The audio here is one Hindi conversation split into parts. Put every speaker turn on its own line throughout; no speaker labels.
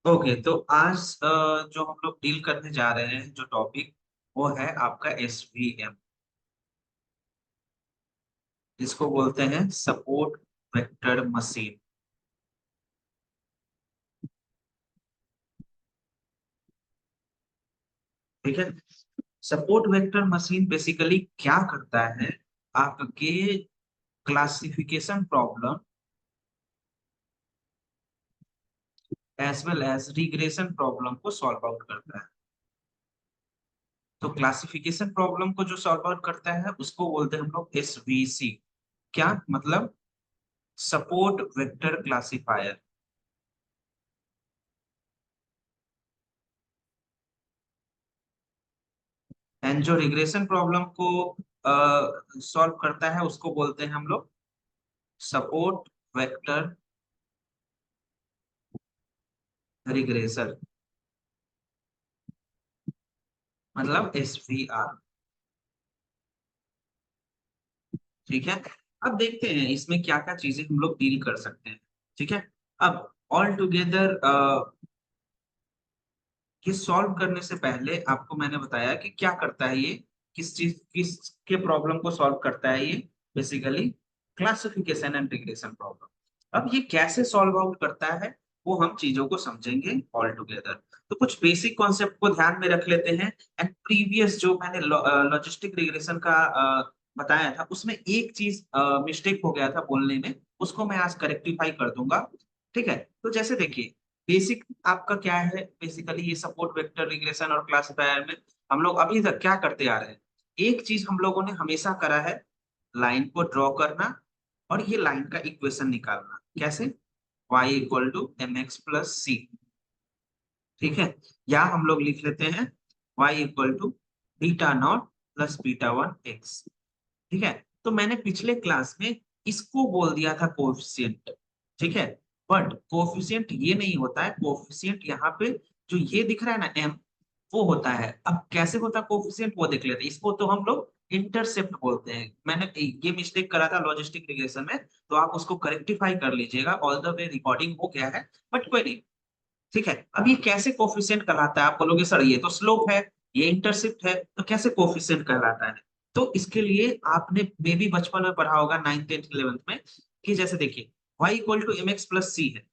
ओके, तो आज जो हम लोग डील करने जा रहे हैं, जो टॉपिक वो है आपका एसवीएम, जिसको बोलते हैं सपोर्ट वेक्टर मशीन। ठीक है। सपोर्ट वेक्टर मशीन बेसिकली क्या करता है, आपके classification problem as well as regression problem को सॉल्व आउट करता है। तो क्लासिफिकेशन प्रॉब्लम को जो सॉल्व आउट करता है उसको बोलते हैं हम लोग एसवीसी। क्या मतलब? Support vector classifier. एंड जो रिग्रेशन प्रॉब्लम को सॉल्व करता है उसको बोलते हैं हम लोग सपोर्ट वेक्टर रिग्रेसर, मतलब एसवीआर। ठीक है। अब देखते हैं इसमें क्या क्या चीजें हम लोग डील कर सकते हैं। ठीक है। अब ऑल टुगेदर ये सॉल्व करने से पहले आपको मैंने बताया कि क्या करता है ये, किस के प्रॉब्लम को सॉल्व करता है ये। Basically classification and regression problem. अब ये कैसे सॉल्व आउट करता है वो हम चीजों को समझेंगे ऑल टुगेदर। तो कुछ बेसिक कॉन्सेप्ट को ध्यान में रख लेते हैं। एंड प्रीवियस जो मैंने लॉजिस्टिक रिग्रेशन का बताया था उसमें एक चीज मिस्टेक हो गया था बोलने में, उसको मैं आज करेक्टिफाई कर दूंगा। ठीक है। तो जैसे देखिए, बेसिक आपका क्या है, बेसिकली ये सपोर्ट वेक्टर रिग्रेशन और क्लासिफायर में हम लोग अभी तक क्या करते आ रहे हैं। एक चीज हम लोगों ने हमेशा करा है, लाइन को ड्रॉ करना और ये लाइन का इक्वेशन निकालना। कैसे? y equal to m x plus c. ठीक है। या हम लोग लिख लेते हैं y equal to beta naught plus beta one x. ठीक है। तो मैंने पिछले क्लास में इसको बोल दिया था कोएफिशिएंट। ठीक है। बट कोएफिशिएंट ये नहीं होता है, कोएफिशिएंट यहाँ पे जो ये दिख रहा है ना एम, वो होता है। अब कैसे होता है कोएफिशिएंट वो देख लेते हैं। इसको तो हम लोग इंटरसेप्ट बोलते हैं। मैंने ये मिस्टेक करा था लॉजिस्टिक रिग्रेशन में, तो आप उसको करेक्टिफाई कर लीजिएगा। ऑल द वे रिकॉर्डिंग हो गया है, बट कोई नहीं। ठीक है। अब ये कैसे कोफिशिएंट कहलाता है? आप बोलोगे सर ये तो स्लोप है, ये इंटरसेप्ट है, तो कैसे कोफिशिएंट कहलाता है? तो इसके लिए आपने मे भी बचपन में पढ़ा होगा 9th 10th 11th में, कि जैसे देखिए y equal to m x plus c है।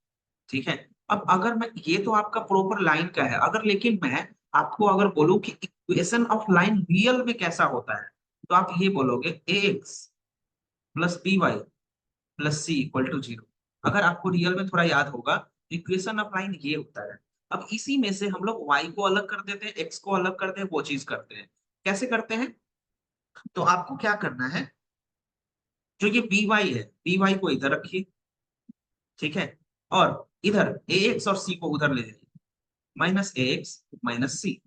ठीक है। अब अगर मैं, ये तो आपका प्रॉपर लाइन का है, अगर लेकिन मैं आपको अगर बोलूं कि इक्वेशन ऑफ लाइन रियल में कैसा होता है, तो आप ये बोलोगे a x plus B Y plus C equal to zero. अगर आपको रियल में थोड़ा याद होगा, इक्वेशन ऑफ लाइन ये होता है। अब इसी में से हम लोग y को अलग कर देते हैं, x को अलग करते हैं, वो चीज करते हैं। कैसे करते हैं? तो आपको क्या करना है, जो ये बी वाई है, बी वाई को इधर रखिए। ठीक है। और इधर ए एक्स और सी को उधर ले जाइए, माइनस ए एक्स माइनस सी।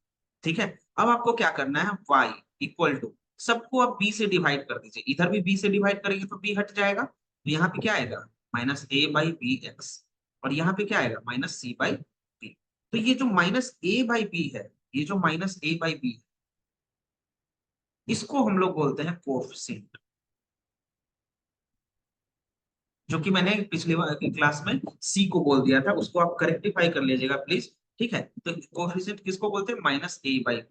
ठीक है। अब आपको क्या करना है, y इक्वल टू, सबको आप b से डिवाइड कर दीजिए। इधर भी b से डिवाइड करेंगे तो b हट जाएगा, तो यहाँ पे क्या आएगा, minus A by B X. और यहाँ पे क्या आएगा, माइनस सी बाई बी। तो ये जो माइनस ए बाई बी है, ये जो माइनस ए बाई बी है, इसको हम लोग बोलते हैं कोफिशिएंट। जो कि मैंने पिछले क्लास में सी को बोल दिया था, उसको आप करेक्टिफाई कर लीजिएगा प्लीज। ठीक है। तो कोफिशिएंट किसको बोलते हैं, माइनस ए बाई।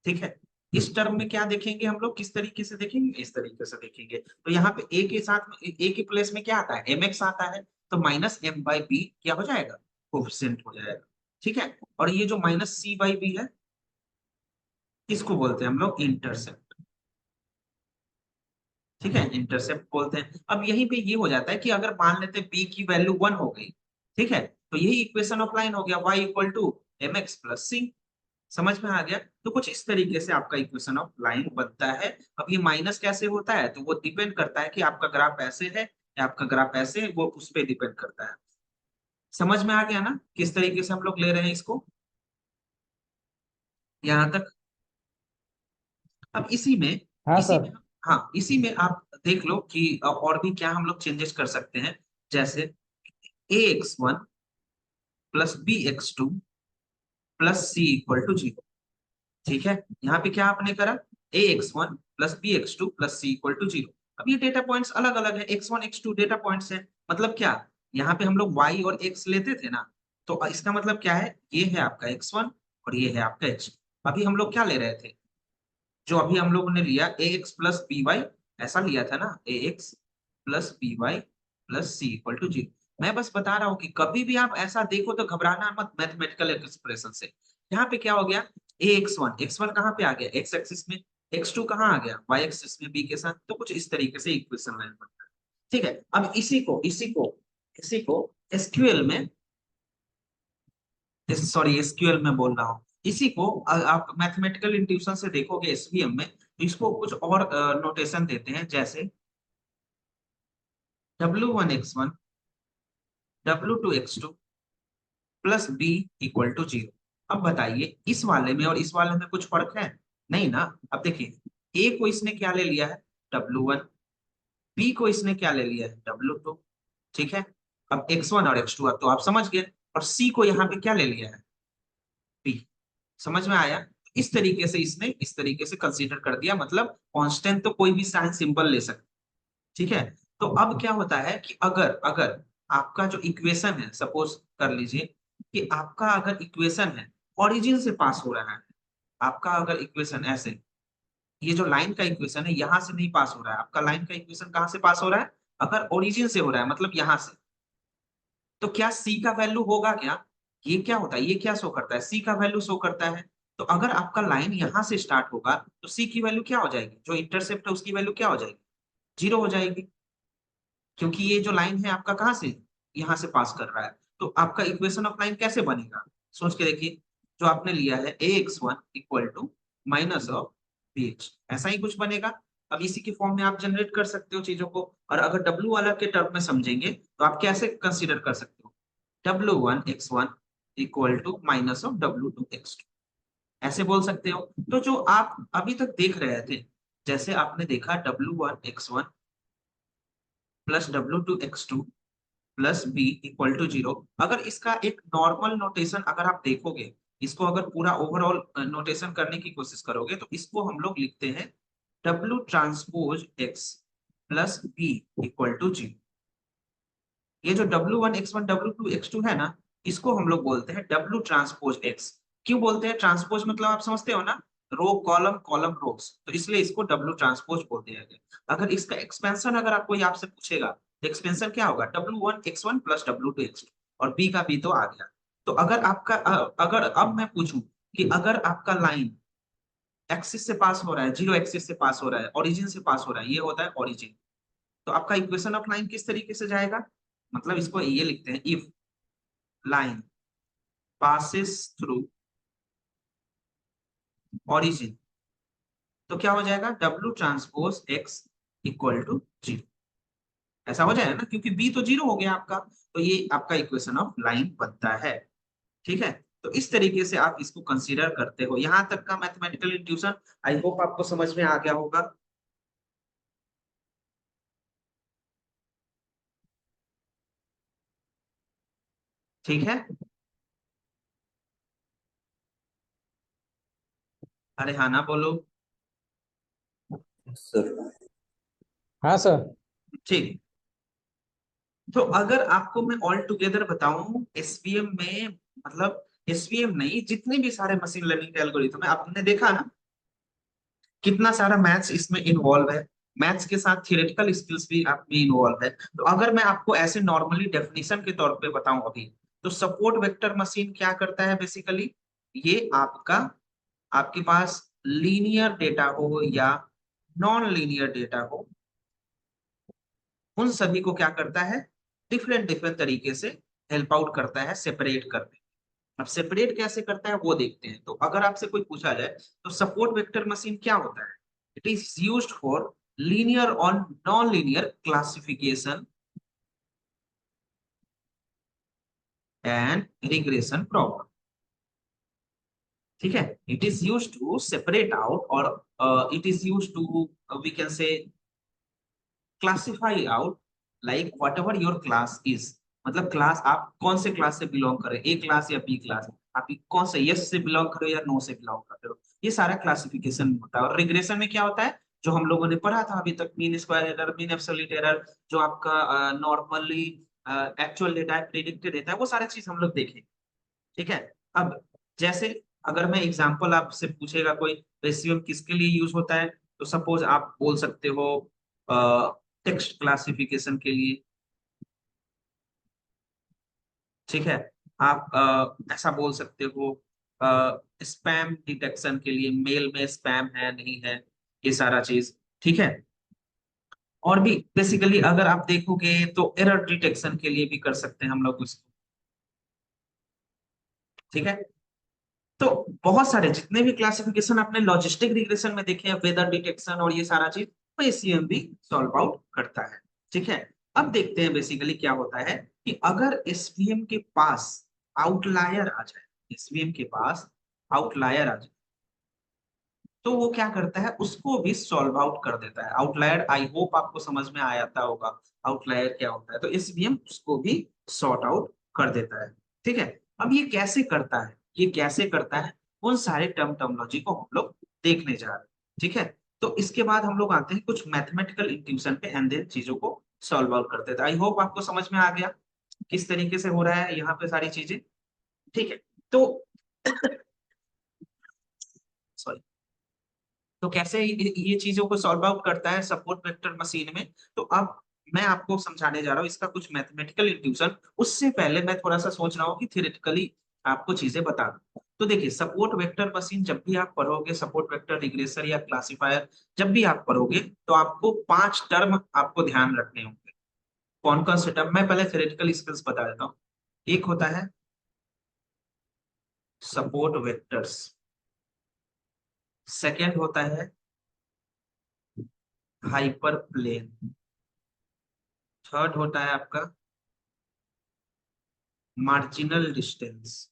ठीक है। इस टर्म में क्या देखेंगे हम लोग, किस तरीके से देखेंगे, इस तरीके से देखेंगे। तो यहाँ पे ए के साथ में, ए के प्लेस में क्या आता है, एम एक्स आता है, तो माइनस एम बाई बी क्या हो जाएगा, कोफिशिएंट हो जाएगा। ठीक है। और ये जो माइनस सी बाई बी है, इसको बोलते हैं हम लोग इंटरसेप्ट। ठीक है, इंटरसेप्ट बोलते हैं। अब यहीं पे ये हो जाता है कि अगर मान लेते हैं बी की वैल्यू वन हो गई, ठीक है, तो यही इक्वेशन ऑफ लाइन हो गया, y equal to m x plus c. समझ में आ गया? तो कुछ इस तरीके से आपका इक्वेशन ऑफ लाइन बनता है। अब ये माइनस कैसे होता है, तो वो डिपेंड करता है कि आपका ग्राफ ऐसे है या आपका ग्राफ ऐसे है, वो उस पर डिपेंड करता है। समझ में आ गया ना किस तरीके से हम लोग ले रहे हैं इसको, यहाँ तक? अब इसी में,
हाँ
इसी में
सर।
हम, हाँ इसी में आप देख लो कि और भी क्या हम लोग चेंजेस कर सकते हैं। जैसे a x one plus b x two plus C equal to zero. ठीक है। यहाँ पे क्या आपने करा, a x one plus b x two plus C equal to zero. अब ये डेटा पॉइंट्स अलग अलग है, x one x two data points है। मतलब क्या, यहाँ पे हम लोग वाई और एक्स लेते थे ना, तो इसका मतलब क्या है, ये है आपका x1 और ये है आपका x। अभी हम लोग क्या ले रहे थे, जो अभी हम लोगों ने लिया ax प्लस बी वाई, ऐसा लिया था ना, ax plus B Y plus C equal to zero. मैं बस बता रहा हूँ कि कभी भी आप ऐसा देखो तो घबराना मत मैथमेटिकल एक्सप्रेशन से। यहाँ पे क्या हो गया, एक्स वन कहाँ पे आ गया, एक्स एक्सिस में, x2 कहाँ आ गया, वाई एक्सिस में बी के साथ। तो कुछ इस तरीके से इक्वेशन लाइन बनता है। ठीक है, अब इसी को एसक्यूएल में, सॉरी एसक्यूएल में बोल रहा हूँ, इसी को आप मैथमेटिकल इंट्यूशन से देखोगे एसवीएम में, तो इसको कुछ और नोटेशन देते हैं, जैसे W1 x1 W2 x2 plus B equal to zero. अब बताइए इस वाले में और इस वाले में कुछ फर्क है, नहीं ना। अब देखिए ए को इसने क्या ले लिया है, W1, बी को इसने क्या ले लिया है, W2। ठीक है, अब x1 और x2 अब तो आप समझ गए, और सी को यहाँ पे क्या ले लिया है, बी। समझ में आया, इस तरीके से इसने इस तरीके से कंसीडर कर दिया, मतलब कांस्टेंट तो कोई भी साइन सिंबल ले सकते। ठीक है, तो अब क्या होता है कि अगर अगर आपका जो इक्वेशन है, सपोज कर लीजिए कि आपका अगर इक्वेशन है ओरिजिन से पास हो रहा है, आपका अगर इक्वेशन ऐसे, ये जो लाइन का इक्वेशन है यहां से नहीं पास हो रहा है, आपका लाइन का इक्वेशन कहां से पास हो रहा है, अगर ओरिजिन से हो रहा है मतलब यहां से, तो क्या सी का वैल्यू होगा क्या, ये क्या होता है, ये क्या शो करता है, सी का वैल्यू शो करता है। तो अगर आपका लाइन यहां से स्टार्ट होगा तो सी की वैल्यू क्या हो जाएगी, जो इंटरसेप्ट है उसकी वैल्यू क्या हो जाएगी, जीरो हो जाएगी, क्योंकि ये जो लाइन है आपका कहाँ से, यहाँ से पास कर रहा है। तो आपका इक्वेशन ऑफ लाइन कैसे बनेगा, सोच के देखिए, जो आपने लिया है ax1 equal to minus of bh, ऐसा ही कुछ बनेगा। अब इसी के फॉर्म में आप जनरेट कर सकते हो चीजों को, और अगर w वाला के टर्म में समझेंगे तो आप कैसे कंसीडर कर सकते हो, w1 x1 equal to minus of w2 x2, ऐसे बोल सकते हो। तो जो आप अभी तक देख रहे थे, जैसे आपने देखा w1 x1 plus w2 x2 plus B equal to zero, अगर इसका एक नॉर्मल नोटेशन अगर आप देखोगे, इसको अगर पूरा ओवरऑल नोटेशन करने की कोशिश करोगे तो इसको हम लोग लिखते हैं W transpose X plus B equal to zero. ये जो W1 x1 W2 x2 है ना, इसको हम लोग बोलते हैं डब्ल्यू ट्रांसपोज एक्स। क्यों बोलते हैं ट्रांसपोज, मतलब आप समझते हो ना, रो कॉलम कॉलम रोज, तो इसलिए इसको डब्ल्यू ट्रांसपोज बोल दिया गया। अगर इसका एक्सपेंशन अगर आपको आपसे पूछेगा तो एक्सपेंशन क्या होगा, W1 x1 plus W2 x2, और बी का बी तो आ गया। तो अगर आपका अगर अब मैं पूछूं कि अगर आपका लाइन एक्सिस से पास हो रहा है, जीरो एक्सिस से पास हो रहा है, ओरिजिन से पास हो रहा है, ये होता है ओरिजिन, तो आपका इक्वेशन ऑफ लाइन किस तरीके से जाएगा, मतलब इसको ये लिखते हैं, if line passes through origin, तो क्या हो जाएगा, W transpose X equal to zero, ऐसा हो जाएगा ना, क्योंकि बी तो जीरो हो गया आपका, तो ये आपका इक्वेशन ऑफ लाइन बनता है। ठीक है, तो इस तरीके से आप इसको कंसीडर करते हो। यहां तक का मैथमेटिकल इंट्यूशन आई होप आपको समझ में आ गया होगा। ठीक है, अरे हाँ ना बोलो।
सर।
हाँ सर।
ठीक, तो अगर आपको मैं ऑल टुगेदर बताऊं एसवीएम में, मतलब एसवीएम नहीं, जितने भी सारे मशीन लर्निंग के एल्गोरिथम है, आपने देखा ना कितना सारा मैथ्स इसमें इन्वॉल्व है, मैथ्स के साथ थियोरेटिकल स्किल्स भी आप में इन्वॉल्व है। तो अगर मैं आपको ऐसे नॉर्मली डेफिनेशन के तौर पे बताऊं अभी, तो सपोर्ट वेक्टर मशीन क्या करता है बेसिकली, ये आपका, आपके पास लीनियर डेटा हो या नॉन लीनियर डेटा हो, उन सभी को क्या करता है, डिफरेंट डिफरेंट तरीके से हेल्प आउट करता है सेपरेट करने। अब सेपरेट कैसे करता है वो देखते हैं। तो अगर आपसे कोई पूछा जाए तो सपोर्ट वेक्टर मशीन क्या होता है, it is used for linear और non linear classification and regression problem. ठीक है, it is used to separate out, और it is used to we can say classify out, like whatever your class is, मतलब क्लास आप कौन से क्लास से बिलोंग कर रहे हो, ए क्लास या बी क्लास, आप कौन से यस से बिलोंग कर रहे हो या नो से बिलोंग कर रहे हो, ये सारा क्लासिफिकेशन होता है। और रिग्रेशन में क्या होता है, जो हम लोगों ने पढ़ा था अभी तक, mean square error, mean absolute error, जो आपका नॉर्मली एक्चुअल डेटा है, प्रिडिक्टेड डेटा है, वो सारा चीज हम लोग देखें। ठीक है। अब जैसे अगर मैं एग्जांपल आपसे पूछेगा कोई रेसिएम किसके लिए यूज होता है, तो सपोज आप बोल सकते हो टेक्स्ट क्लासिफिकेशन के लिए। ठीक है। आप ऐसा बोल सकते हो स्पैम डिटेक्शन के लिए, मेल में स्पैम है नहीं है, ये सारा चीज। ठीक है। और भी बेसिकली अगर आप देखोगे तो एरर डिटेक्शन के लिए भी कर सकते हैं हम लोग उसको। ठीक है। तो बहुत सारे जितने भी क्लासिफिकेशन आपने लॉजिस्टिक रिग्रेशन में देखे हैं, वेदर डिटेक्शन और ये सारा चीज, वो एसीएम भी सॉल्व आउट करता है। ठीक है। अब देखते हैं बेसिकली क्या होता है कि अगर एसवीएम के पास आउटलायर आ जाए, एसवीएम के पास आउटलायर आ जाए, तो वो क्या करता है, उसको भी सॉल्व आउट कर देता है। आउटलायर आई होप आपको समझ में आ जाता होगा आउटलायर क्या होता है, तो एसवीएम उसको भी सॉर्ट आउट कर देता है। ठीक है। अब ये कैसे करता है, ये कैसे करता है, उन सारे टर्मिनोलॉजी को हम लोग देखने जा रहे हैं। ठीक है। तो इसके बाद हम लोग आते हैं कुछ मैथमेटिकल इंट्यूशन पे एंड देन चीजों को सॉल्व आउट करते थे। आई होप आपको समझ में आ गया किस तरीके से हो रहा है यहाँ पे सारी चीजें। ठीक है। तो सॉरी, तो कैसे ये चीजों को सॉल्व आउट करता है सपोर्ट वेक्टर मशीन में। तो अब मैं आपको समझाने जा रहा हूँ इसका कुछ मैथमेटिकल इंट्यूशन। उससे पहले मैं थोड़ा सा सोच रहा हूँ कि थियोरेटिकली आपको चीजें बता दूं। तो देखिए सपोर्ट वेक्टर मशीन जब भी आप पढ़ोगे, सपोर्ट वेक्टर रिग्रेसर या क्लासिफायर जब भी आप पढ़ोगे, तो आपको 5 टर्म आपको ध्यान रखने होंगे। कौन कौन से टर्म, मैं पहले थियोरेटिकल स्किल्स बता देता हूँ। एक होता है सपोर्ट वेक्टर्स, सेकेंड होता है हाइपर प्लेन, थर्ड होता है आपका मार्जिनल डिस्टेंस।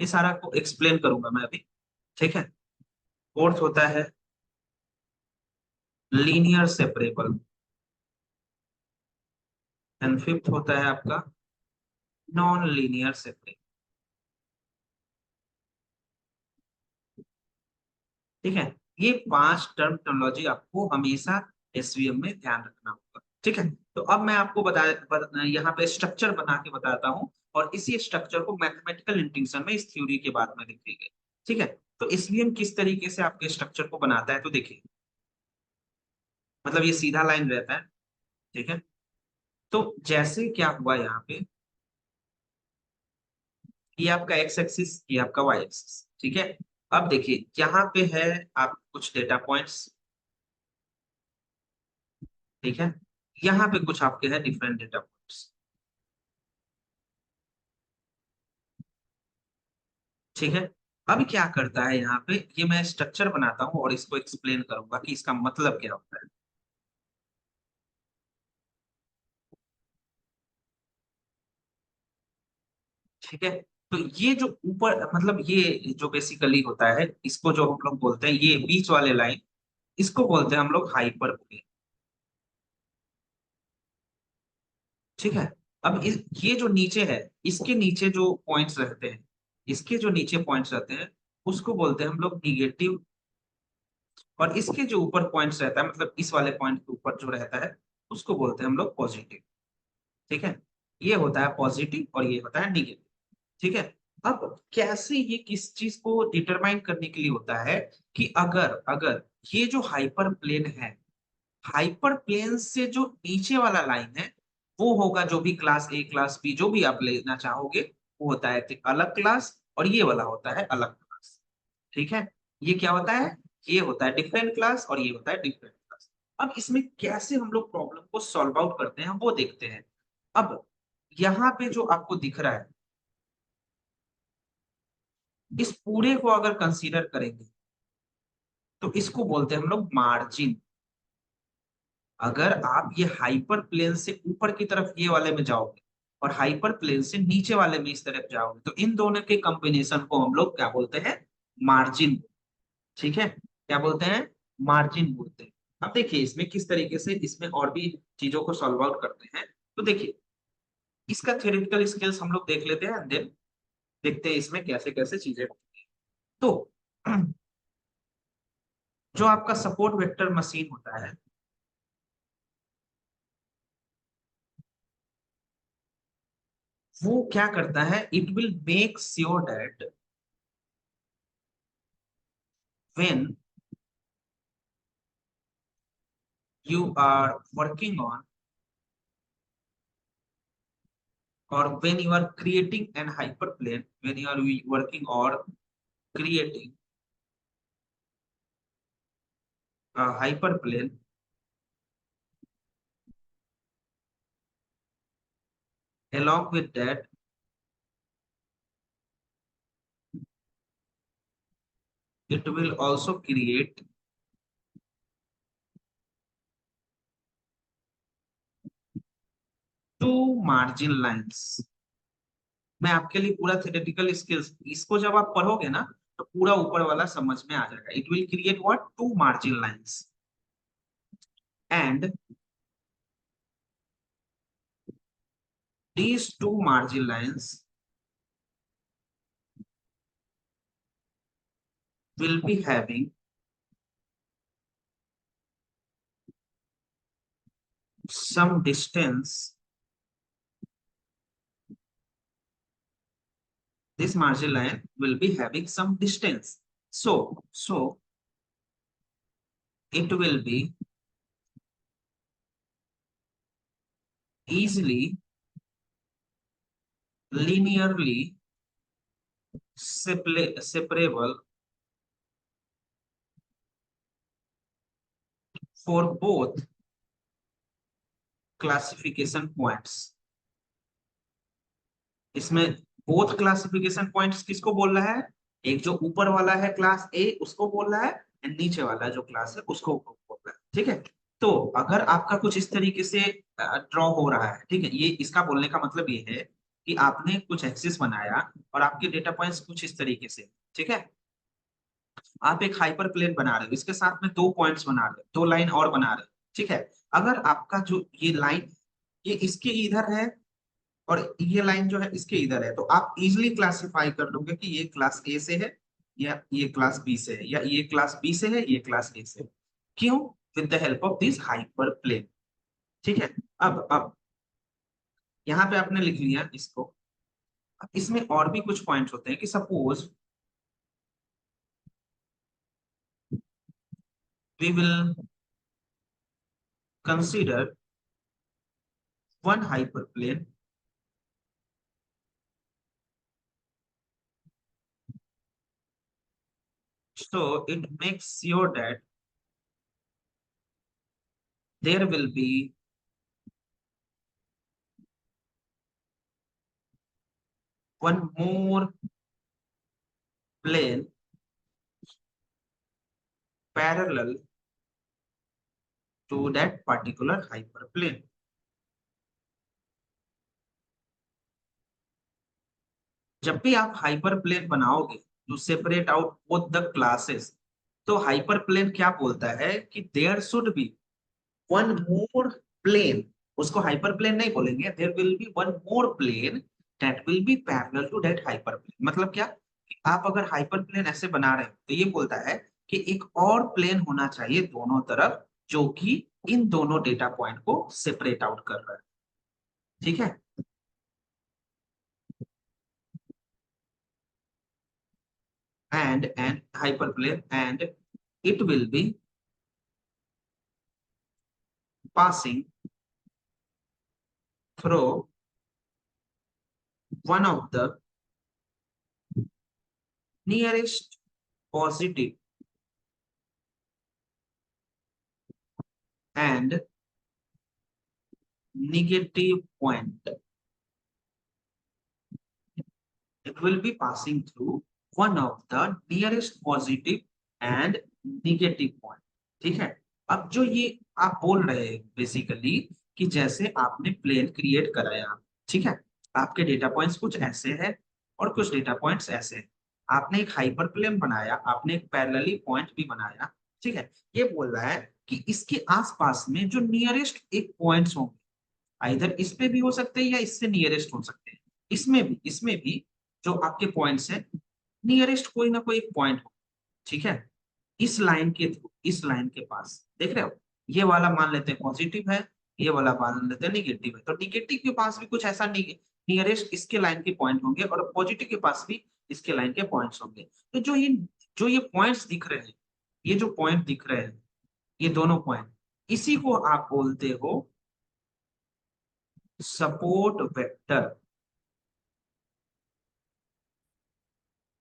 ये सारा को एक्सप्लेन करूंगा मैं अभी। ठीक है। फोर्थ होता है लीनियर सेपरेबल, एंड फिफ्थ होता है आपका नॉन लीनियर सेपरेबल। ठीक है। ये 5 टर्मिनोलॉजी आपको हमेशा एसवीएम में ध्यान रखना होगा। ठीक है। तो अब मैं आपको यहाँ पे स्ट्रक्चर बना के बताता हूँ, और इसी स्ट्रक्चर को मैथमेटिकल इंट्यूशन में इस थ्योरी के बाद में देखेंगे। ठीक है। तो एसवीएम किस तरीके से आपके स्ट्रक्चर को बनाता है, तो देखिए मतलब ये सीधा लाइन रहता है। ठीक है। तो जैसे क्या हुआ यहाँ पे, ये आपका एक्स एक्सिस, ये आपका वाई एक्सिस। ठीक है। अब देखिए यहाँ पे है आप कुछ डेटा पॉइंट्स। ठीक है। यहाँ पे कुछ आपके है डिफरेंट डेटा पॉइंट्स। ठीक है। अब क्या करता है यहाँ पे, ये मैं स्ट्रक्चर बनाता हूँ और इसको एक्सप्लेन करूंगा कि इसका मतलब क्या होता है। ठीक है। तो ये जो ऊपर मतलब ये जो बेसिकली होता है, इसको जो हम लोग बोलते हैं, ये बीच वाले लाइन, इसको बोलते हैं हम लोग हाइपर। ठीक है। अब ये जो नीचे है, इसके नीचे जो पॉइंट्स रहते हैं, इसके जो नीचे पॉइंट्स रहते हैं, उसको बोलते हैं हम लोग निगेटिव। और इसके जो ऊपर पॉइंट्स रहता है, मतलब इस वाले पॉइंट के ऊपर जो रहता है, उसको बोलते हैं हम लोग पॉजिटिव। ठीक है। ये होता है पॉजिटिव और ये होता है निगेटिव। ठीक है। अब कैसे ये किस चीज को डिटरमाइन करने के लिए होता है कि अगर अगर ये जो हाइपर प्लेन है, हाइपर प्लेन से जो नीचे वाला लाइन है, वो होगा जो भी क्लास ए क्लास बी जो भी आप लेना चाहोगे, वो होता है एक अलग क्लास, और ये वाला होता है अलग क्लास। ठीक है। ये क्या होता है, ये होता है डिफरेंट क्लास और ये होता है डिफरेंट क्लास। अब इसमें कैसे हम लोग प्रॉब्लम को सॉल्व आउट करते हैं वो देखते हैं। अब यहाँ पे जो आपको दिख रहा है, इस पूरे को अगर कंसीडर करेंगे, तो इसको बोलते हैं हम लोग मार्जिन। अगर आप ये हाइपर प्लेन से ऊपर की तरफ ये वाले में जाओगे, और हाइपर प्लेन से नीचे वाले में इस तरफ जाओगे, तो इन दोनों के कॉम्बिनेशन को हम लोग क्या बोलते हैं, मार्जिन। ठीक है। क्या बोलते हैं, मार्जिन बोलते हैं। अब देखिए इसमें किस तरीके से इसमें और भी चीजों को सॉल्व आउट करते हैं। तो देखिए इसका थ्योरेटिकल स्किल्स हम लोग देख लेते हैं, एंड देन देखते हैं इसमें कैसे कैसे चीजें होती हैं। तो जो आपका सपोर्ट वेक्टर मशीन होता है, वो क्या करता है, it will make sure that when you are working on or when you are creating an hyperplane, when you are working or creating a hyperplane, along with that it will also create two margin lines. मैं आपके लिए पूरा थ्योरेटिकल स्किल्स, इसको जब आप पढ़ोगे ना तो पूरा ऊपर वाला समझ में आ जाएगा. It will create what, two margin lines, and these two margin lines will be having some distance. This margin line will be having some distance. So it will be easily linearly separable for both classification points. इसमें बोथ क्लासिफिकेशन पॉइंट्स किसको बोल रहा है, एक जो ऊपर वाला है क्लास ए उसको बोल रहा है, एंड नीचे वाला जो क्लास है उसको बोल रहा है. ठीक है, तो अगर आपका कुछ इस तरीके से ड्रॉ हो रहा है, ठीक है, ये इसका बोलने का मतलब ये है कि आपने कुछ एक्सिस बनाया और आपके डेटा पॉइंट्स कुछ इस तरीके से, ठीक है, आप एक हाइपर प्लेन बना रहे हो, इसके साथ में दो पॉइंट्स बना रहे हो, दो लाइन और बना रहे हो, ठीक है. अगर आपका जो ये लाइन ये इसके इधर है और ये लाइन जो है इसके इधर है, तो आप इजिली क्लासिफाई कर लोगे कि ये क्लास ए से है या ये क्लास बी से है, या ये क्लास बी से है, ये क्लास ए से है. क्यों? With the help of this hyperplane. ठीक है, अब यहाँ पे आपने लिख लिया इसको. अब इसमें और भी कुछ पॉइंट्स होते हैं कि suppose we will consider one hyperplane so it makes sure that there will be one more plane parallel to that particular hyperplane. जब भी आप हाइपरप्लेन बनाओगे to separate out both the classes, तो हाइपरप्लेन क्या बोलता है कि there should be one more plane. उसको हाइपरप्लेन नहीं बोलेंगे, there will be one more plane that will be parallel to that hyperplane. मतलब क्या कि आप अगर हाइपरप्लेन ऐसे बना रहे हो तो ये बोलता है कि एक और प्लेन होना चाहिए दोनों तरफ जो कि इन दोनों डेटा पॉइंट को सेपरेट आउट कर रहा है. ठीक है, and an hyperplane, and it will be passing through one of the nearest positive and negative point. It will be passing through one of the nearest positive and negative point. ठीक है, अब जो ये आप बोल रहे हैं बेसिकली कि जैसे आपने प्लेन क्रिएट कराया, ठीक है, आपके डेटा पॉइंट्स कुछ ऐसे हैं और कुछ डेटा पॉइंट्स ऐसे हैं. आपने एक हाइपर प्लेन बनाया, आपने एक पैरेलली पॉइंट भी बनाया, ठीक है. ये बोल रहा है कि इसके आसपास में जो नियरेस्ट एक पॉइंट्स होंगे, इधर इस पे भी हो सकते हैं या इससे नियरेस्ट हो सकते हैं, इसमें भी जो आपके पॉइंट्स हैं नियरेस्ट कोई ना कोई एक पॉइंट हो. ठीक है, इस लाइन के थ्रू, इस लाइन के पास देख रहे हो, ये वाला मान लेते हैं पॉजिटिव है, ये वाला मान लेते हैं निगेटिव है, तो निगेटिव के पास भी कुछ ऐसा नियरेस्ट इसके लाइन के पॉइंट होंगे और पॉजिटिव के पास भी इसके लाइन के पॉइंट्स होंगे। तो जो ये पॉइंट्स दिख रहे हैं, ये जो पॉइंट दिख रहे हैं, ये दोनों पॉइंट, इसी को आप बोलते हो सपोर्ट वेक्टर।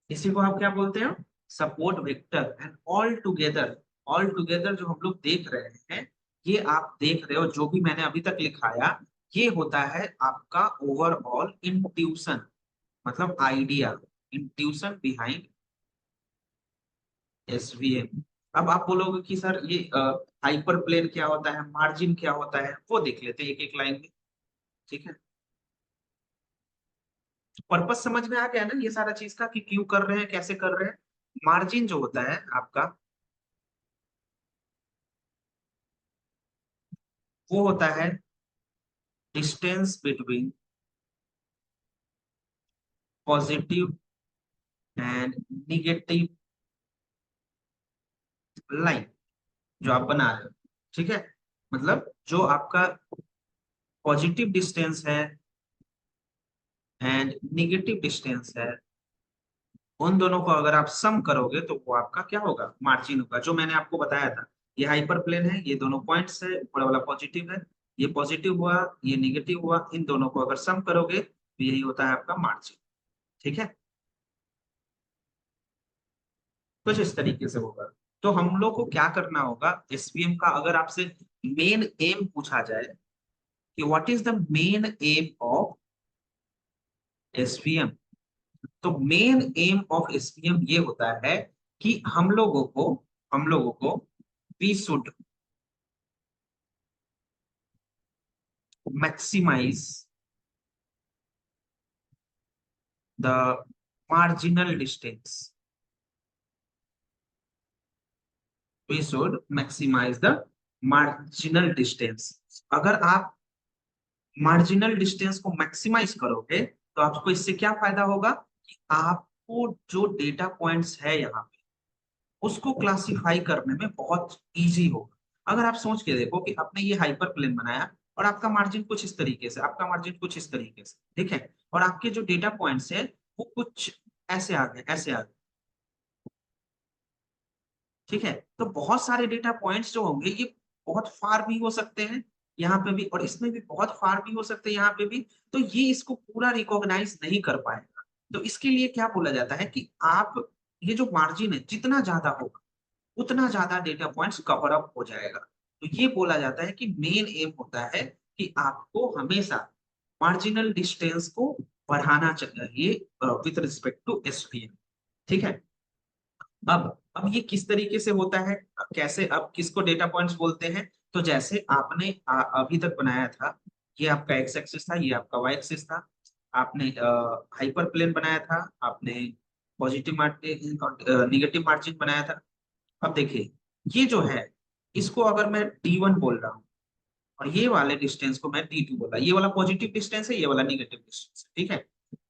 इसी को आप क्या बोलते हो? Support vector. And all together जो हम लोग देख रहे हैं, ये आप देख रहे हो जो भी मैंने अभी तक लिखाया, ये होता है आपका ओवरऑल इंट्यूशन, मतलब आइडिया, इंट्यूशन बिहाइंड एसवीएम। अब आप बोलोगे कि सर ये हाइपर प्लेन क्या होता है, मार्जिन क्या होता है, वो देख लेते हैं एक एक लाइन में। ठीक है, पर्पस समझ में आ गया ना ये सारा चीज का, कि क्यों कर रहे हैं, कैसे कर रहे हैं। मार्जिन जो होता है आपका, वो होता है distance between positive and negative line जो आप बना रहे हो। ठीक है, मतलब जो आपका पॉजिटिव डिस्टेंस है एंड निगेटिव डिस्टेंस है, उन दोनों को अगर आप सम करोगे तो वो आपका क्या होगा? मार्जिन होगा, जो मैंने आपको बताया था। ये हाइपर प्लेन है, ये दोनों पॉइंट्स है, ऊपर वाला पॉजिटिव है, ये पॉजिटिव हुआ, ये निगेटिव हुआ, इन दोनों को अगर सम करोगे तो यही होता है आपका मार्जिन। ठीक है, कुछ इस तरीके से होगा। तो हम लोग को क्या करना होगा, एसवीएम का अगर आपसे मेन एम पूछा जाए कि what is the main aim of SVM, तो मेन एम ऑफ एसवीएम ये होता है कि हम लोगों को we should maximise the marginal distance, we should maximise the marginal distance. अगर आप मार्जिनल डिस्टेंस को मैक्सिमाइज करोगे तो आपको इससे क्या फायदा होगा कि आपको जो डेटा पॉइंट्स है यहाँ पे, उसको क्लासिफाई करने में बहुत इजी होगा। अगर आप सोच के देखो कि आपने ये हाइपर प्लेन बनाया और आपका मार्जिन कुछ इस तरीके से, आपका मार्जिन कुछ इस तरीके से, ठीक है, और आपके जो डेटा पॉइंट्स है वो कुछ ऐसे आ गए, ऐसे आ गए। ठीक है, तो बहुत सारे डेटा पॉइंट्स जो होंगे ये बहुत फार भी हो सकते हैं यहाँ पे भी, और इसमें भी बहुत फार भी हो सकते हैं यहाँ पे भी। तो ये इसको पूरा रिकॉग्नाइज नहीं कर पाएगा। तो इसके लिए क्या बोला जाता है कि आप, ये जो मार्जिन है जितना ज्यादा होगा उतना ज्यादा डेटा पॉइंट्स कवर अप हो जाएगा। तो ये बोला जाता है कि मेन एम होता है कि आपको हमेशा मार्जिनल डिस्टेंस को बढ़ाना चाहिए विथ रिस्पेक्ट टू एसवीएम। ठीक है, अब ये किस तरीके से होता है, कैसे, अब किसको डेटा पॉइंट्स बोलते हैं? तो जैसे आपने अभी तक बनाया था, ये आपका एक्स एक्सिस था, ये आपका वाई एक्सिस था, आपने हाइपर प्लेन बनाया था, आपने पॉजिटिव मार्जिन और निगेटिव मार्जिन बनाया था। अब देखिए, ये जो है, इसको अगर मैं D1 बोल रहा हूँ और ये वाले डिस्टेंस को मैं D2 बोल रहा हूँ, ये वाला पॉजिटिव डिस्टेंस है, ये वाला निगेटिव डिस्टेंस है। ठीक है,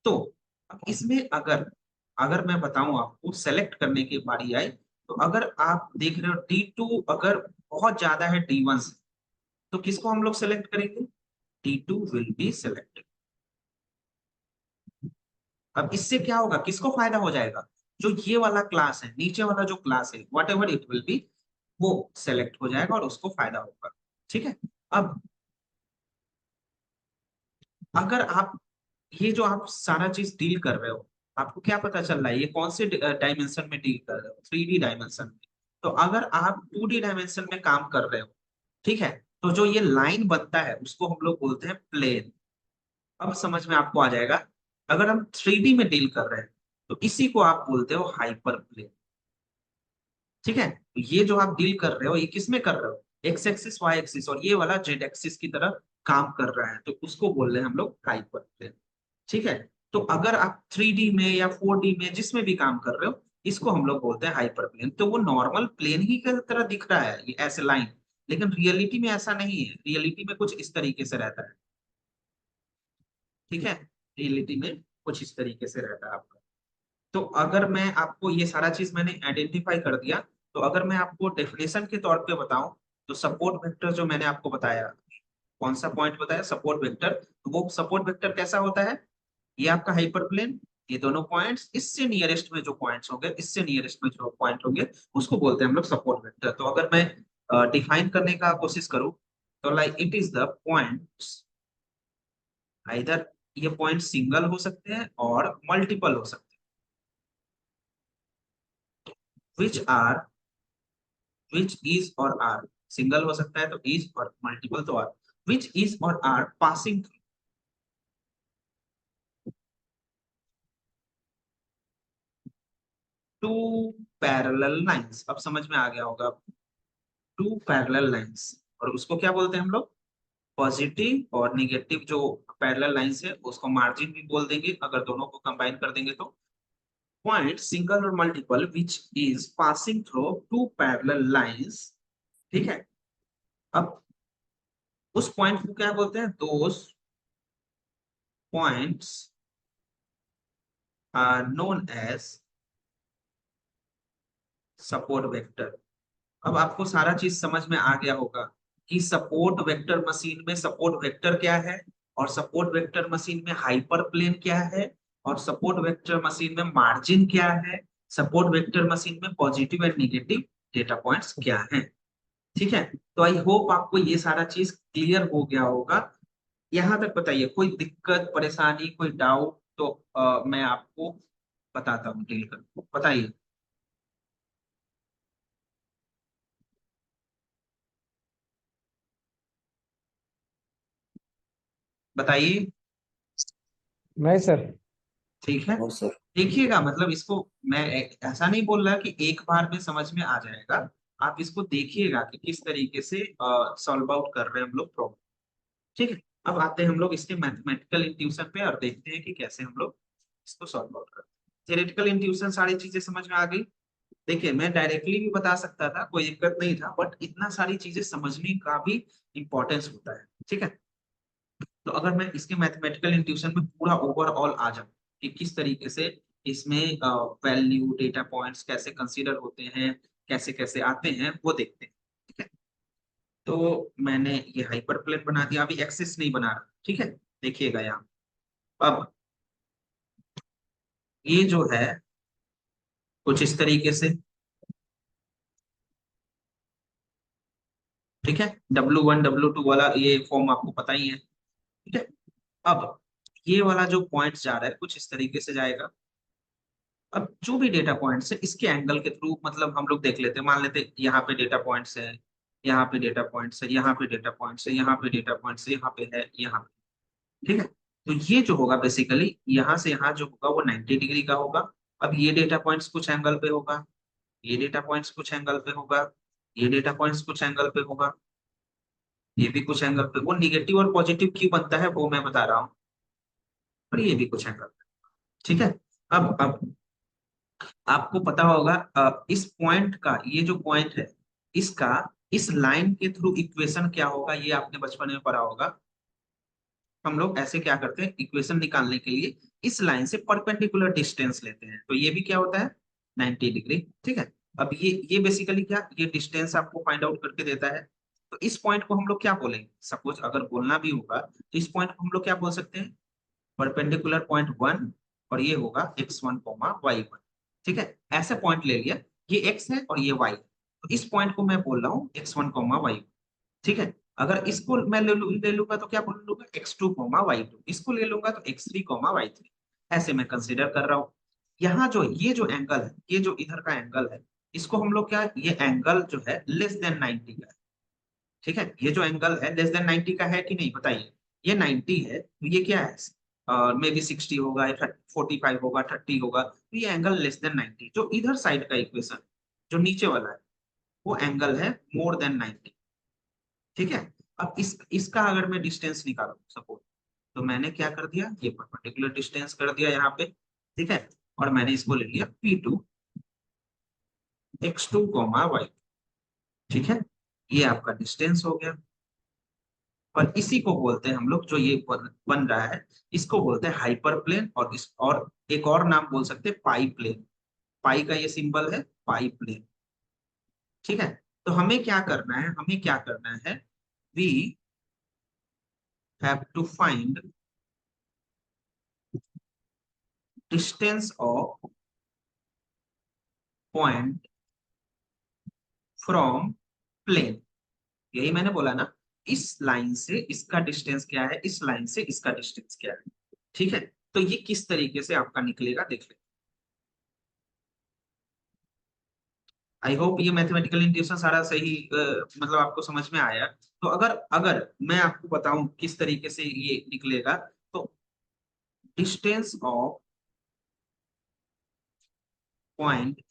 तो अब इसमें अगर अगर मैं बताऊं आपको सेलेक्ट करने की बारी आई, तो अगर आप देख रहे हो D2 अगर बहुत ज्यादा है D1 से, तो किसको हम लोग सेलेक्ट करेंगे? D2 will be selected. अब इससे क्या होगा, किसको फायदा हो जाएगा? जो ये वाला क्लास है, नीचे वाला जो क्लास है, what ever it will be, वो सेलेक्ट हो जाएगा और उसको फायदा होगा। ठीक है, अब अगर आप ये जो आप सारा चीज डील कर रहे हो, आपको क्या पता चल रहा है ये कौन से डायमेंशन में डील कर रहे हो? 3D डायमेंशन में। तो अगर आप 2D डायमेंशन में काम कर रहे हो, ठीक है, तो जो ये लाइन बनता है उसको हम लोग बोलते हैं प्लेन। अब समझ में आपको आ जाएगा। अगर हम 3D में डील कर रहे हैं तो इसी को आप बोलते हो हाइपर प्लेन। ठीक है, तो ये जो आप डील कर रहे हो ये किस में कर रहे हो? एक्स एक्सिस, वाई एक्सिस, और ये वाला जेड एक्सिस की तरह काम कर रहा है, तो उसको बोल रहे हैं हम लोग हाइपर प्लेन। ठीक है, तो अगर आप 3D में या 4D में जिसमें भी काम कर रहे हो, इसको हम लोग बोलते हैं हाइपर प्लेन। तो वो नॉर्मल प्लेन ही की तरह दिख रहा है ये ऐसे लाइन, लेकिन रियलिटी में ऐसा नहीं है, रियलिटी में कुछ इस तरीके से रहता है। ठीक है, रियलिटी में कुछ इस तरीके से रहता है आपका। तो अगर मैं आपको ये सारा चीज मैंने आइडेंटिफाई कर दिया, तो अगर मैं आपको डेफिनेशन के तौर पे बताऊं, तो सपोर्ट वेक्टर जो मैंने आपको बताया, कौन सा पॉइंट बताया? Support vector. तो वो सपोर्ट वेक्टर कैसा होता है? ये आपका हाइपरप्लेन, ये दोनों पॉइंट्स, इससे नियरेस्ट में जो पॉइंट्स होंगे, इससे नियरेस्ट में जो पॉइंट होंगे, उसको बोलते हैं हम लोग सपोर्ट वेक्टर। तो अगर मैं डिफाइन करने का कोशिश करूं, तो like it is the points, either ये पॉइंट सिंगल हो सकते हैं और मल्टीपल हो सकते हैं, विच इज और आर, सिंगल हो सकता है तो इज, और मल्टीपल तो आर, विच इज और are passing to parallel lines. अब समझ में आ गया होगा, टू पैरेलल लाइंस। और उसको क्या बोलते हैं हम लोग? पॉजिटिव और निगेटिव जो पैरेलल लाइंस है उसको मार्जिन भी बोल देंगे, अगर दोनों को कंबाइन कर देंगे तो। पॉइंट सिंगल और multiple which is passing through two parallel lines, ठीक है। अब उस पॉइंट को क्या बोलते हैं? Those points are known as support vector. अब आपको सारा चीज समझ में आ गया होगा कि सपोर्ट वेक्टर मशीन में सपोर्ट वेक्टर क्या है, और सपोर्ट वेक्टर मशीन में हाइपर प्लेन क्या है, और सपोर्ट वेक्टर मशीन में मार्जिन क्या है, सपोर्ट वेक्टर मशीन में positive and negative data points क्या हैं। ठीक है। तो आई होप आपको ये सारा चीज क्लियर हो गया होगा। यहाँ तक बताइए, कोई दिक्कत परेशानी, कोई डाउट तो मैं आपको बताता हूँ डील कर, बताइए। बताइए।
नहीं सर।
ठीक है।
No sir.
देखिएगा, मतलब इसको मैं ऐसा नहीं बोल रहा कि एक बार में समझ में आ जाएगा। आप इसको देखिएगा कि किस तरीके से सॉल्व आउट कर रहे हैं हम लोग प्रॉब्लम। ठीक है। अब आते हैं हम लोग इसके मैथमेटिकल इंट्यूशन पे और देखते हैं कि कैसे हम लोग इसको सॉल्व आउट करते हैं। थ्योरेटिकल इंट्यूशन सारी चीजें समझ में आ गई। देखिए, मैं डायरेक्टली भी बता सकता था, कोई दिक्कत नहीं था, बट इतना सारी चीजें समझने का भी इंपॉर्टेंस होता है। ठीक है। तो अगर मैं इसके मैथमेटिकल इंट्यूशन में पूरा ओवरऑल आ जाऊं कि किस तरीके से इसमें वैल्यू डेटा पॉइंट्स कैसे कंसीडर होते हैं, कैसे कैसे आते हैं, वो देखते हैं। ठीक है। तो मैंने ये हाइपर प्लेन बना दिया, अभी एक्सिस नहीं बना रहा। ठीक है। देखिएगा यहाँ, अब ये जो है कुछ इस तरीके से, ठीक है, W1 W2 वाला ये फॉर्म आपको पता ही है। ठीक है। अब ये वाला जो पॉइंट जा रहा है कुछ इस तरीके से जाएगा। अब जो भी डेटा पॉइंट्स है इसके एंगल के थ्रू, मतलब हम लोग देख लेते हैं, मान लेते हैं यहाँ पे डेटा पॉइंट्स है, यहाँ पे डेटा पॉइंट्स है, यहाँ पे डेटा पॉइंट्स है, यहाँ पे डेटा पॉइंट्स है, यहाँ पे है, यहाँ पे। ठीक है। तो ये जो होगा बेसिकली यहाँ से यहाँ जो होगा वो 90 डिग्री का होगा। अब ये डेटा पॉइंट्स कुछ एंगल पे होगा, ये डेटा पॉइंट्स कुछ एंगल पे होगा, ये डेटा पॉइंट्स कुछ एंगल पे होगा, ये भी कुछ एंगल पे। वो निगेटिव और पॉजिटिव क्यों बनता है वो मैं बता रहा हूँ, और ये भी कुछ एंगल पे। ठीक है। अब आपको पता होगा इस पॉइंट का, ये जो पॉइंट है इसका, इस लाइन के थ्रू इक्वेशन क्या होगा, ये आपने बचपन में पढ़ा होगा। हम लोग ऐसे क्या करते हैं, इक्वेशन निकालने के लिए इस लाइन से परपेंडिकुलर डिस्टेंस लेते हैं, तो ये भी क्या होता है, 90 डिग्री। ठीक है। अब ये बेसिकली क्या, ये डिस्टेंस आपको फाइंड आउट करके देता है। तो इस पॉइंट को हम लोग क्या बोलेंगे, सपोज अगर बोलना भी होगा तो इस पॉइंट को हम लोग क्या बोल सकते हैं, परपेंडिकुलर पॉइंट 1, और ये होगा x1 y1। ठीक है। ऐसे पॉइंट ले लिया, ये x है और ये y है, तो इस पॉइंट को मैं बोल रहा हूँ x1 y। ठीक है। अगर इसको मैं ले लूंगा तो क्या बोल लूंगा, x2 y2, इसको ले लूंगा तो x3 y3। ऐसे मैं कंसिडर कर रहा हूँ। यहाँ जो ये जो एंगल है, ये जो इधर का एंगल है, इसको हम लोग क्या, ये एंगल जो है लेस देन 90 का है। ठीक है। ये जो एंगल है लेस देन 90 का है कि नहीं, बताइए। ये 90 है तो ये क्या है, मे बी 60 होगा या 45 होगा, 30 होगा, तो ये एंगल लेस देन 90। जो इधर साइड का इक्वेशन, जो नीचे वाला है, वो एंगल है मोर देन 90। ठीक है। अब इसका अगर मैं डिस्टेंस निकालू सपोज, तो मैंने क्या कर दिया, ये पर्टिकुलर डिस्टेंस कर दिया यहाँ पे। ठीक है। और मैंने इसको ले लिया P2 x2 y। ठीक है। ये आपका डिस्टेंस हो गया। और इसी को बोलते हैं हम लोग, जो ये बन रहा है, इसको बोलते हैं हाइपर प्लेन, और एक और नाम बोल सकते हैं पाई प्लेन। पाई का ये सिंबल है, पाई प्लेन। ठीक है। तो हमें क्या करना है, हमें क्या करना है, we have to find distance of point from plane। यही मैंने बोला ना, इस लाइन से इसका डिस्टेंस क्या है, इस लाइन से इसका डिस्टेंस क्या है। ठीक है, तो ये किस तरीके से आपका निकलेगा देख ले। आई होप ये मैथमेटिकल इंट्यूशन सारा सही मतलब आपको समझ में आया। तो अगर अगर मैं आपको बताऊं किस तरीके से ये निकलेगा, तो distance of point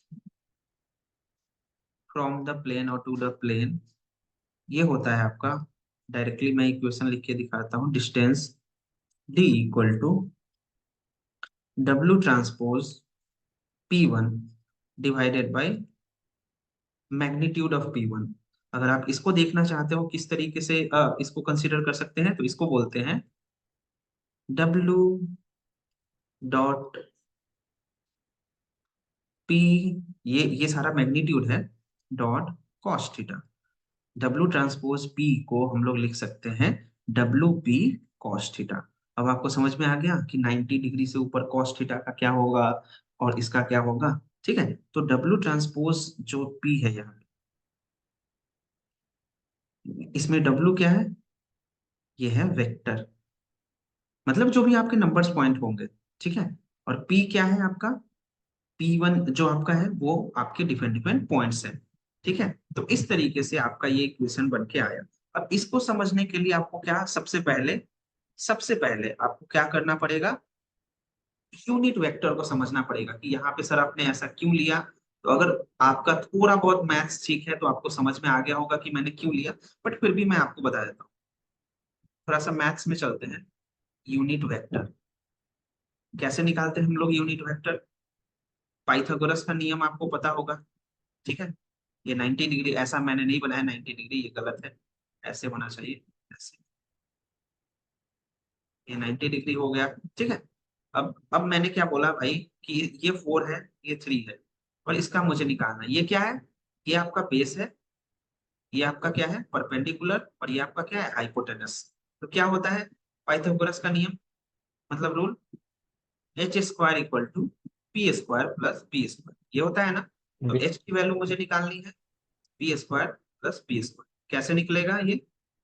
from the plane और टू द प्लेन, ये होता है आपका, डायरेक्टली मैं इक्वेशन लिख के दिखाता हूँ। Distance D equal to W transpose P one divided by magnitude of P one. अगर आप इसको देखना चाहते हो किस तरीके से इसको कंसीडर कर सकते हैं, तो इसको बोलते हैं डब्ल्यू डॉट पी, ये सारा मैग्नीट्यूड है, dot cos theta. W transpose P को हम लोग लिख सकते हैं डब्ल्यू पी कॉस थीटा। अब आपको समझ में आ गया कि 90 डिग्री से ऊपर कॉस थीटा का क्या होगा और इसका क्या होगा। ठीक है, तो डब्ल्यू ट्रांसपोज जो पी है यहाँ, इसमें डब्ल्यू क्या है, ये है वेक्टर, मतलब जो भी आपके नंबर्स पॉइंट होंगे। ठीक है, और पी क्या है आपका, पी वन जो आपका है वो आपके डिफरेंट डिफरेंट पॉइंट्स हैं। ठीक है, तो इस तरीके से आपका ये इक्वेशन बन के आया। अब इसको समझने के लिए आपको क्या, सबसे पहले आपको क्या करना पड़ेगा, यूनिट वेक्टर को समझना पड़ेगा कि यहाँ पे सर आपने ऐसा क्यों लिया। तो अगर आपका थोड़ा बहुत मैथ्स ठीक है तो आपको समझ में आ गया होगा कि मैंने क्यों लिया, बट फिर भी मैं आपको बता देता हूँ। थोड़ा सा मैथ्स में चलते हैं। यूनिट वेक्टर कैसे निकालते हैं हम लोग, यूनिट वेक्टर पाइथागोरस का नियम आपको पता होगा। ठीक है, ये 90 डिग्री ऐसा मैंने नहीं बनाया, 90 डिग्री ये गलत है, ऐसे होना चाहिए, ऐसे। ये 90 डिग्री हो गया। ठीक है, अब मैंने क्या बोला भाई कि ये 4 है, ये 3 है, और इसका मुझे निकालना है। ये क्या है, ये आपका बेस है, ये आपका क्या है परपेंडिकुलर, और ये आपका क्या है हाइपोटेनस। तो क्या होता है पाइथागोरस का नियम, मतलब rule, H square equal to P square plus B square, ये होता है ना। तो
बे-
एच की वैल्यू मुझे निकालनी है, P square plus B square. कैसे निकलेगा ये,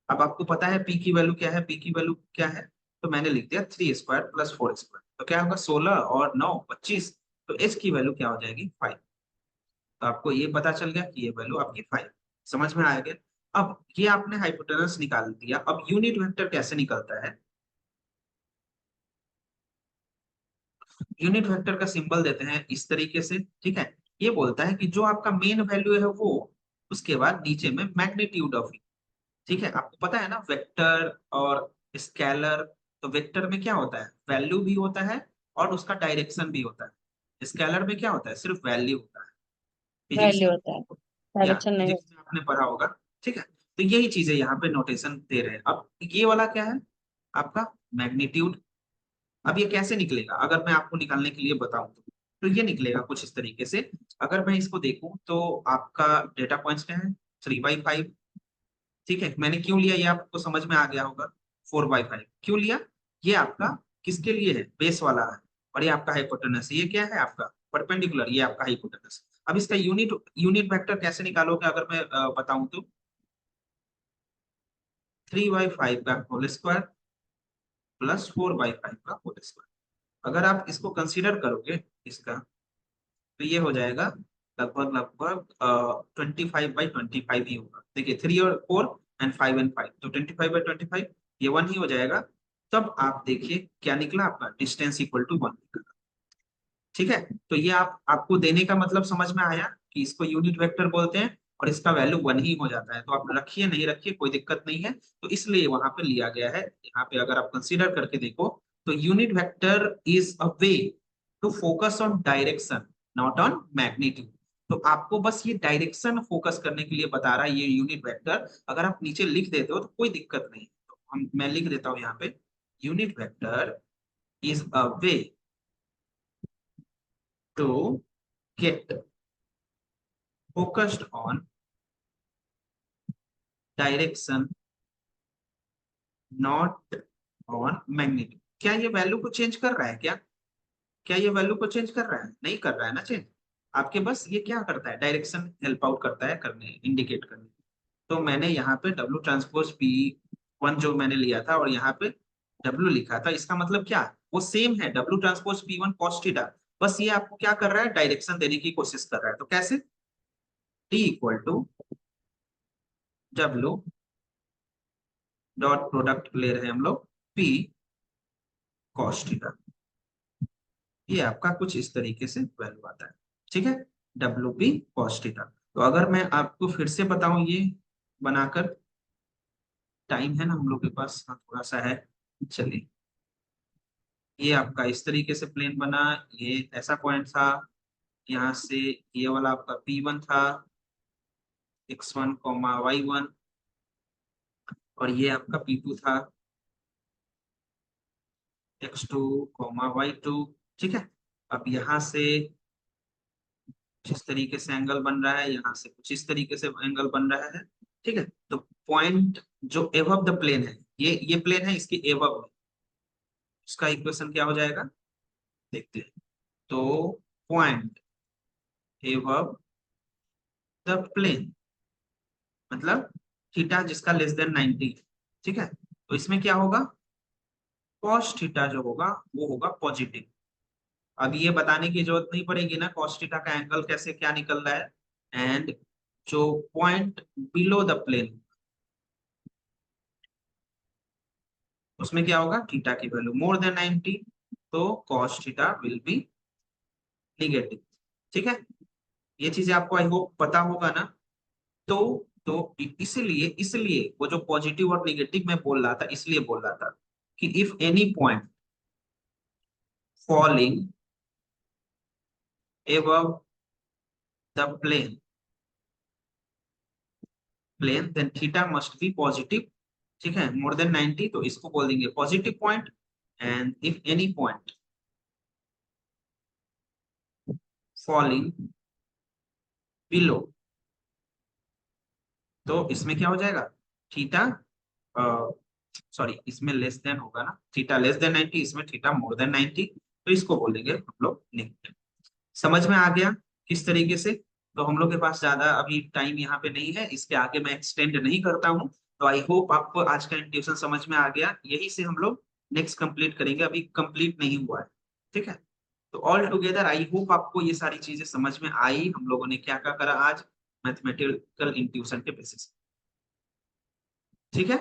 अब आपको पता है पी की वैल्यू क्या है, पी की वैल्यू क्या है, तो मैंने लिख दिया 3 स्क्वायर प्लस 4 स्क्वायर, तो क्या होगा 16 और 9 25। तो एच की वैल्यू क्या हो जाएगी 5। तो आपको ये पता चल गया कि ये वैल्यू आपकी 5, समझ में आ गया। अब ये आपने हाइपोटेनस निकाल दिया, अब यूनिट वेक्टर कैसे निकलता है। यूनिट वेक्टर का सिंबल देते हैं इस तरीके से। ठीक है, ये बोलता है कि जो आपका मेन वैल्यू है वो, उसके बाद नीचे में मैग्नीट्यूड ऑफ। ठीक है, आपको पता है ना वेक्टर और स्केलर, तो वेक्टर में क्या होता है वैल्यू भी होता है और उसका डायरेक्शन भी होता है। स्केलर में क्या होता है सिर्फ वैल्यू होता है। फिजिक्स
वैल्यू होता है,
या
डायरेक्शन नहीं
फिजिक्स
होता।
में आपने पढ़ा होगा। ठीक है, तो यही चीजें यहाँ पे नोटेशन दे रहे हैं। अब ये वाला क्या है आपका मैग्नीट्यूड। अब ये कैसे निकलेगा, अगर मैं आपको निकालने के लिए बताऊं तो ये निकलेगा कुछ इस तरीके से। अगर मैं इसको देखूं तो आपका डेटा पॉइंट्स क्या है 3/5। ठीक है, मैंने क्यों लिया ये आपको समझ में आ गया होगा। 4/5 क्यों लिया, ये आपका किसके लिए है, बेस वाला है, और ये आपका हाइपोटेनस, ये क्या है आपका परपेंडिकुलर, ये आपका हाइपोटेनस। अब इसका यूनिट यूनिट वेक्टर कैसे निकालोगे, अगर मैं बताऊं तो 3/5 का होल स्क्वायर प्लस 4/5 का होल स्क्वायर। अगर आप इसको कंसीडर करोगे इसका, तो ये हो जाएगा लगभग लगभग 25/25 ही होगा। देखिए 3 और 4 एंड 5 एंड 5, तो 25/25 ये 1 ही हो जाएगा। तब आप देखिए क्या निकला आपका डिस्टेंस इक्वल टू 1 निकला। ठीक है, तो ये आपको देने का मतलब समझ में आया कि इसको यूनिट वेक्टर बोलते हैं और इसका वैल्यू 1 ही हो जाता है। तो आप रखिए नहीं रखिए कोई दिक्कत नहीं है, तो इसलिए वहां पे लिया गया है। यहाँ पे अगर आप कंसीडर करके देखो तो unit vector is a way to focus on direction, not on magnitude. तो आपको बस ये डायरेक्शन फोकस करने के लिए बता रहा है ये यूनिट वेक्टर। अगर आप नीचे लिख देते हो तो कोई दिक्कत नहीं, तो मैं लिख देता हूँ यहाँ पे unit vector is a way to get focused on direction, not on magnitude. क्या ये वैल्यू को चेंज कर रहा है क्या? क्या ये वैल्यू को चेंज कर रहा है? नहीं कर रहा है ना चेंज। आपके बस ये क्या करता है, डायरेक्शन हेल्प आउट करता है करने, इंडिकेट करने। तो मैंने यहाँ पे डब्ल्यू ट्रांसपोज पी वन जो मैंने लिया था और यहाँ पे डब्ल्यू लिखा था, इसका मतलब क्या? वो सेम है, W transpose P one cos theta. बस ये आपको क्या कर रहा है, डायरेक्शन देने की कोशिश कर रहा है। तो कैसे? T equal to W dot product ले रहे हैं हम लोग, पी कॉस थीटा। ये आपका कुछ इस तरीके से वैल्यू आता है। ठीक है, डब्ल्यू पी कॉस थीटा। तो अगर मैं आपको फिर से बताऊं ये बनाकर, टाइम है ना हम लोग के पास? हाँ, थोड़ा सा है। चलिए, ये आपका इस तरीके से प्लेन बना, ये ऐसा पॉइंट था, यहाँ से ये वाला आपका P1 था, x1 y1, और ये आपका P2 था, x2 y2। ठीक है, अब यहाँ से जिस तरीके से एंगल बन रहा है, यहाँ से कुछ इस तरीके से एंगल बन रहा है। ठीक है, तो पॉइंट जो एबव द प्लेन है, ये प्लेन है, इसके एबव में, उसका इक्वेशन क्या हो जाएगा देखते हैं। तो पॉइंट एबव द प्लेन मतलब थीटा जिसका लेस देन 90। ठीक है, तो इसमें क्या होगा, कॉस थीटा जो होगा वो होगा पॉजिटिव। अब ये बताने की जरूरत नहीं पड़ेगी ना कॉस थीटा का एंगल कैसे क्या निकल रहा है। एंड जो पॉइंट बिलो द प्लेन, उसमें क्या होगा, थीटा की वैल्यू मोर देन 90, तो cos theta will be negative. ठीक है, ये चीजें आपको आई होप पता होगा ना। तो इसलिए इसलिए वो जो पॉजिटिव और निगेटिव मैं बोल रहा था, इसलिए बोल रहा था कि if any point falling above the plane then theta must be positive। ठीक है, मोर देन 90, तो इसको बोल देंगे positive point. And if any point falling below, तो इसमें क्या हो जाएगा, थीटा, सॉरी इसमें लेस देन होगा ना, थीटा लेस देन 90, इसमें थीटा मोर देन 90, तो इसको बोल देंगे हम लोग नेगेटिव। समझ में आ गया किस तरीके से? तो हम लोग के पास ज्यादा अभी टाइम यहाँ पे नहीं है, इसके आगे मैं एक्सटेंड नहीं करता हूँ। तो आई होप आपको आज का इंट्यूशन समझ में आ गया, यही से हम लोग नेक्स्ट कंप्लीट करेंगे, अभी कंप्लीट नहीं हुआ है। ठीक है, तो ऑल टुगेदर आई होप आपको ये सारी चीजें समझ में आई, हम लोगों ने क्या क्या करा आज मैथमेटिकल इंट्यूशन के बेसिस। ठीक है।